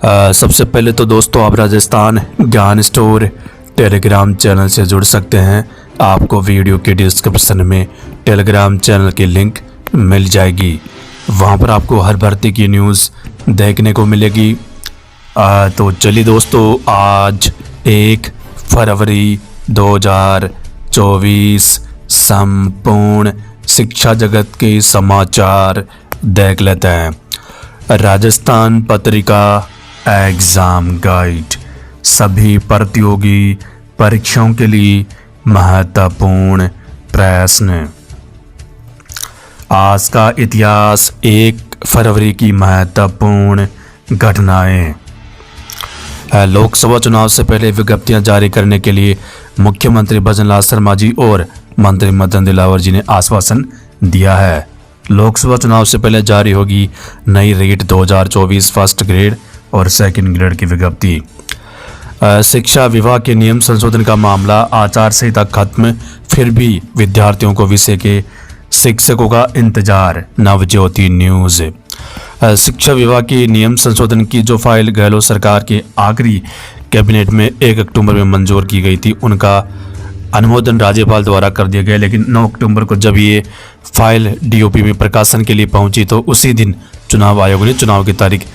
सबसे पहले तो दोस्तों आप राजस्थान ज्ञान स्टोर टेलीग्राम चैनल से जुड़ सकते हैं। आपको वीडियो के डिस्क्रिप्शन में टेलीग्राम चैनल की लिंक मिल जाएगी। वहां पर आपको हर भर्ती की न्यूज़ देखने को मिलेगी। तो चलिए दोस्तों, आज 1 फरवरी 2024 संपूर्ण शिक्षा जगत के समाचार देख लेते हैं। राजस्थान पत्रिका एग्ज़ाम गाइड सभी प्रतियोगी परीक्षाओं के लिए महत्वपूर्ण प्रश्न। आज का इतिहास, 1 फरवरी की महत्वपूर्ण घटनाएं। लोकसभा चुनाव से पहले विज्ञप्तियां जारी करने के लिए मुख्यमंत्री भजनलाल शर्मा जी और मंत्री मदन दिलावर जी ने आश्वासन दिया है। लोकसभा चुनाव से पहले जारी होगी नई रीट 2024 फर्स्ट ग्रेड और सेकंड ग्रेड की विज्ञप्ति। शिक्षा विभाग के नियम संशोधन का मामला, आचार संहिता खत्म, फिर भी विद्यार्थियों को विषय के शिक्षकों का इंतजार। नवज्योति न्यूज़। शिक्षा विभाग की नियम संशोधन की जो फाइल गहलोत सरकार के आखिरी कैबिनेट में 1 अक्टूबर में मंजूर की गई थी, उनका अनुमोदन राज्यपाल द्वारा कर दिया गया। लेकिन 9 अक्टूबर को जब ये फाइल डीओपी में प्रकाशन के लिए पहुंची तो उसी दिन चुनाव आयोग ने चुनाव की तारीख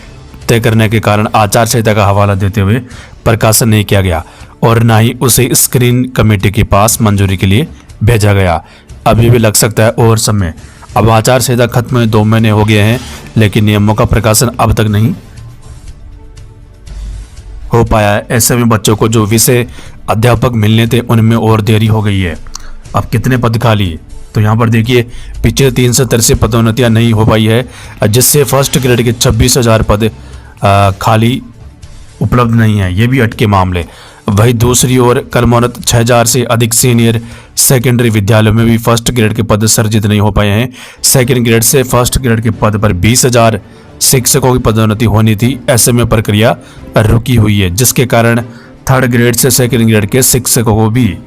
तय करने के कारण आचार संहिता का हवाला देते हुए प्रकाशन नहीं किया गया और ना ही उसे स्क्रीन कमेटी के पास मंजूरी के लिए भेजा गया। अभी भी लग सकता है और समय। अब आचार संहिता खत्म हुए 2 महीने हो गए हैं, लेकिन नियमों का प्रकाशन अब तक नहीं हो पाया है। ऐसे में बच्चों को जो विषय अध्यापक मिलने थे उनमें और देरी हो गई है। अब कितने पद खाली, तो यहाँ पर देखिए पिछले 373 से पदोन्नतियां नहीं हो पाई है, जिससे फर्स्ट ग्रेड के 26,000 पद खाली उपलब्ध नहीं है। ये भी अटके मामले। वही दूसरी ओर कर्मोन्नत 6,000 से अधिक सीनियर सेकेंडरी विद्यालयों में भी फर्स्ट ग्रेड के पद सर्जित नहीं हो पाए हैं। सेकेंड ग्रेड से फर्स्ट ग्रेड के पद पर 20,000 शिक्षकों की पदोन्नति होनी थी। ऐसे में प्रक्रिया रुकी हुई है, जिसके कारण थर्ड ग्रेड से सेकेंड ग्रेड के शिक्षकों को भी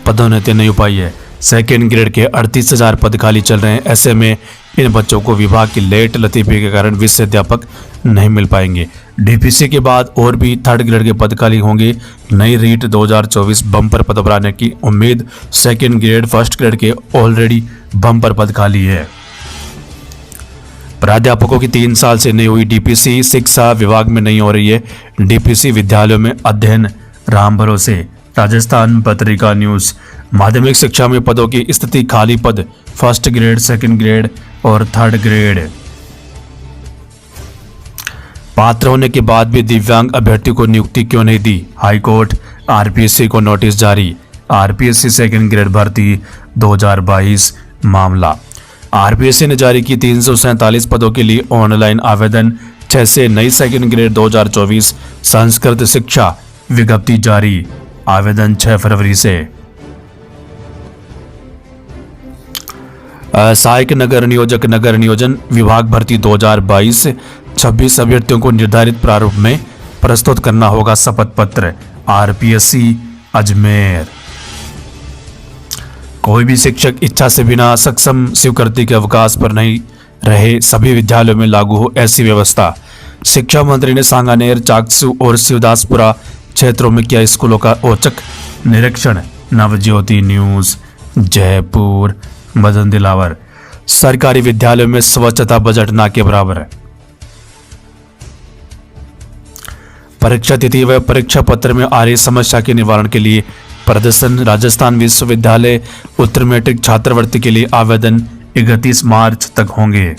पदोन्नति नहीं हो पाई है। सेकेंड ग्रेड के 38,000 पद खाली चल रहे हैं। ऐसे में इन बच्चों को विभाग की लेट लतीफे के कारण विषय अध्यापक नहीं मिल पाएंगे। डीपीसी के बाद और भी थर्ड ग्रेड के पद खाली होंगे। नई रीट 2024 बम्पर पद बढ़ाने की उम्मीद। सेकेंड ग्रेड फर्स्ट ग्रेड के ऑलरेडी बम्पर पद खाली है। प्राध्यापकों की 3 साल से नहीं हुई डीपीसी, शिक्षा विभाग में नहीं हो रही है डीपीसी, विद्यालयों में अध्ययन राम भरोसे। राजस्थान पत्रिका न्यूज़। माध्यमिक शिक्षा में पदों की स्थिति, खाली पद फर्स्ट ग्रेड, सेकंड ग्रेड और थर्ड ग्रेड। पात्र होने के बाद भी दिव्यांग अभ्यर्थी को नियुक्ति क्यों नहीं दी, हाईकोर्ट। आरपीएससी को नोटिस जारी। आरपीएससी सेकंड ग्रेड भर्ती 2022 मामला। आरपीएससी ने जारी की 347 पदों के लिए ऑनलाइन आवेदन। 6 से नई सेकंड ग्रेड 2024 संस्कृत शिक्षा विज्ञप्ति जारी। आवेदन 6 फरवरी से। सहायक नगर नियोजक नगर नियोजन विभाग भर्ती 2022। 26 अभ्यर्थियों को निर्धारित प्रारूप में प्रस्तुत करना होगा शपथ पत्र। आरपीएससी अजमेर। कोई भी शिक्षक इच्छा से बिना सक्षम स्वीकृति के अवकाश पर नहीं रहे, सभी विद्यालयों में लागू हो ऐसी व्यवस्था। शिक्षा मंत्री ने सांगानेर, चाकसू और शिवदासपुरा क्षेत्रों में किया स्कूलों का औचक निरीक्षण। नवज्योति न्यूज़। जयपुर। मदन दिलावर। सरकारी विद्यालयों में स्वच्छता बजट ना के बराबर है। परीक्षा तिथि व परीक्षा पत्र में आ रही समस्या के निवारण के लिए प्रदर्शन। राजस्थान विश्वविद्यालय उत्तर मैट्रिक छात्रवृत्ति के लिए आवेदन 31 मार्च तक होंगे।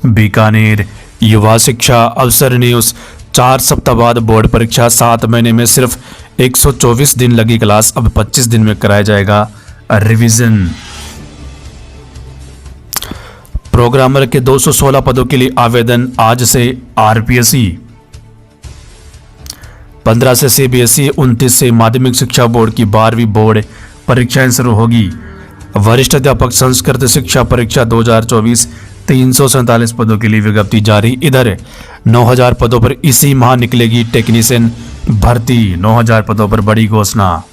बीकानेर। युवा शिक्षा अवसर न्यूज़। 4 सप्ताह बाद बोर्ड परीक्षा, 7 महीने में सिर्फ 124 दिन लगी क्लास, अब 25 दिन में कराया जाएगा रिवीजन। प्रोग्रामर के 216 पदों के लिए आवेदन आज से। आरपीएससी 15 से सीबीएसई, 29 से माध्यमिक शिक्षा बोर्ड की 12वीं बोर्ड परीक्षाएं शुरू होगी। वरिष्ठ अध्यापक संस्कृत शिक्षा परीक्षा 2024 347 पदों के लिए विज्ञप्ति जारी। इधर 9,000 पदों पर इसी माह निकलेगी टेक्नीशियन भर्ती। 9,000 पदों पर बड़ी घोषणा।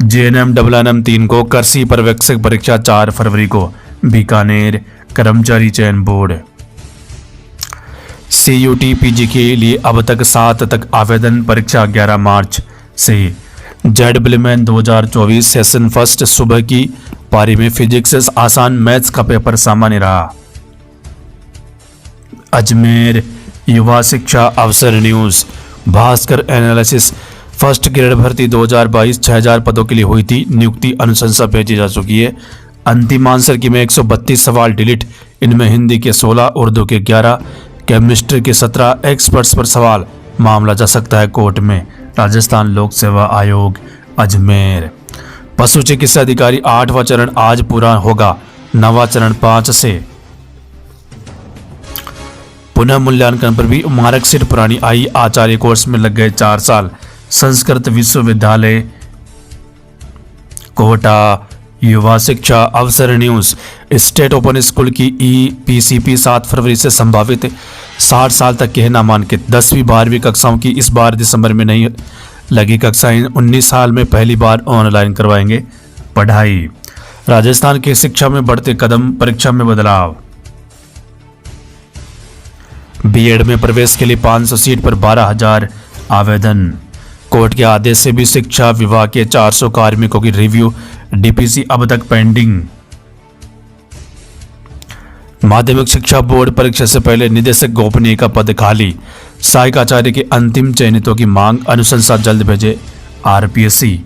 जेएनएम डबलएनएम 3 को कृषि पर्यवेक्षक परीक्षा 4 फरवरी को। बीकानेर कर्मचारी चयन बोर्ड। CUT PG के लिए अब तक 7 तक आवेदन। परीक्षा 11 मार्च से। JEE 2024 सेशन फर्स्ट सुबह की पारी में फिजिक्स आसान, मैथ्स का पेपर सामान्य रहा। अजमेर युवा शिक्षा अवसर news. Bhaskar analysis. First grade भर्ती 2022 6000 पदों के लिए हुई थी नियुक्ति। अनुशंसा भेजी जा चुकी है। अंतिम आंसर की में 132 सवाल डिलीट। इनमें हिंदी के 16, उर्दू के 11, केमिस्ट्री के 17। एक्सपर्ट्स पर सवाल। मामला जा सकता है कोर्ट में। राजस्थान लोक सेवा आयोग अजमेर। पशु चिकित्सा अधिकारी 8वां चरण आज पूरा होगा। 9वां चरण 5 से। पुनः मूल्यांकन पर भी मार्कशीट पुरानी आई। आचार्य कोर्स में लग गए 4 साल। संस्कृत विश्वविद्यालय कोटा। युवा शिक्षा अवसर न्यूज। स्टेट ओपन स्कूल की EPCP 7 फरवरी से संभावित। 60 साल तक के हैं नामांकित। 10वीं 12वीं कक्षाओं की इस बार दिसंबर में नहीं लगी कक्षाएं। 19 साल में पहली बार ऑनलाइन करवाएंगे पढ़ाई। राजस्थान की शिक्षा में बढ़ते कदम। परीक्षा में बदलाव। B.Ed में प्रवेश के लिए 500 सीट पर 12,000 आवेदन। कोर्ट के आदेश से भी शिक्षा विभाग के 400 कार्मिकों की रिव्यू। DPC अब तक पेंडिंग। माध्यमिक शिक्षा बोर्ड परीक्षा से पहले निदेशक गोपनीय का पद खाली। सहायक आचार्य के अंतिम चयनितों की मांग। अनुशंसा जल्द भेजे RPSC।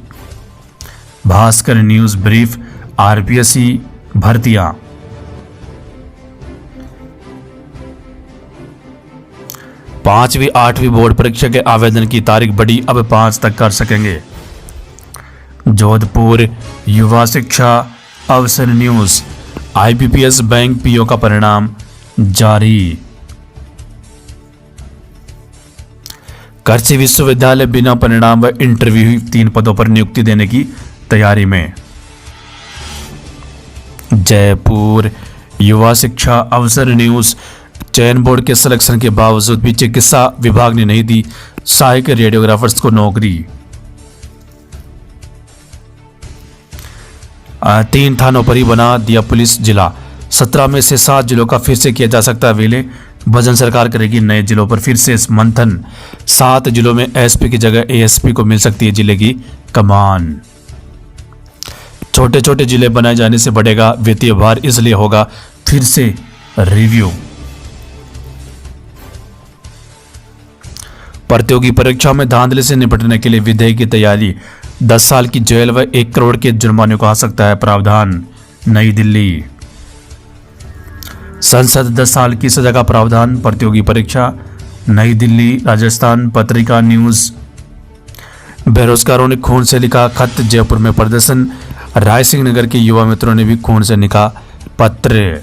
Bhaskar news brief. RPSC भर्तियां। 5वीं 8वीं बोर्ड परीक्षा के आवेदन की तारीख बढ़ी। अब 5 तक कर सकेंगे। जोधपुर युवा शिक्षा अवसर न्यूज। IBPS बैंक PO का परिणाम जारी। कृषि विश्वविद्यालय बिना परिणाम व इंटरव्यू 3 पदों पर नियुक्ति देने की तैयारी में। जयपुर युवा शिक्षा अवसर न्यूज। चयन बोर्ड के सिलेक्शन के बावजूद भी चिकित्सा विभाग ने नहीं दी सहायक रेडियोग्राफर्स को नौकरी। 3 थानों पर ही बना दिया पुलिस जिला। 17 में से 7 जिलों का फिर से किया जा सकता है विलय। भजन सरकार करेगी नए जिलों पर फिर से मंथन। 7 जिलों में SP की जगह ASP को मिल सकती है जिले की कमान। छोटे छोटे जिले बनाए जाने से बढ़ेगा वित्तीय भार, इसलिए होगा फिर से रिव्यू। प्रतियोगी परीक्षा में धांधली से निपटने के लिए विधेयक की तैयारी। 10 साल की जेल व 1 करोड़ के जुर्माने को आ सकता है प्रावधान। नई दिल्ली। संसद 10 साल की सजा का प्रावधान। प्रतियोगी परीक्षा। नई दिल्ली। राजस्थान पत्रिका न्यूज। बेरोजगारों ने खून से लिखा खत। जयपुर में प्रदर्शन। राय सिंह नगर के युवा मित्रों ने भी खून से लिखा पत्र।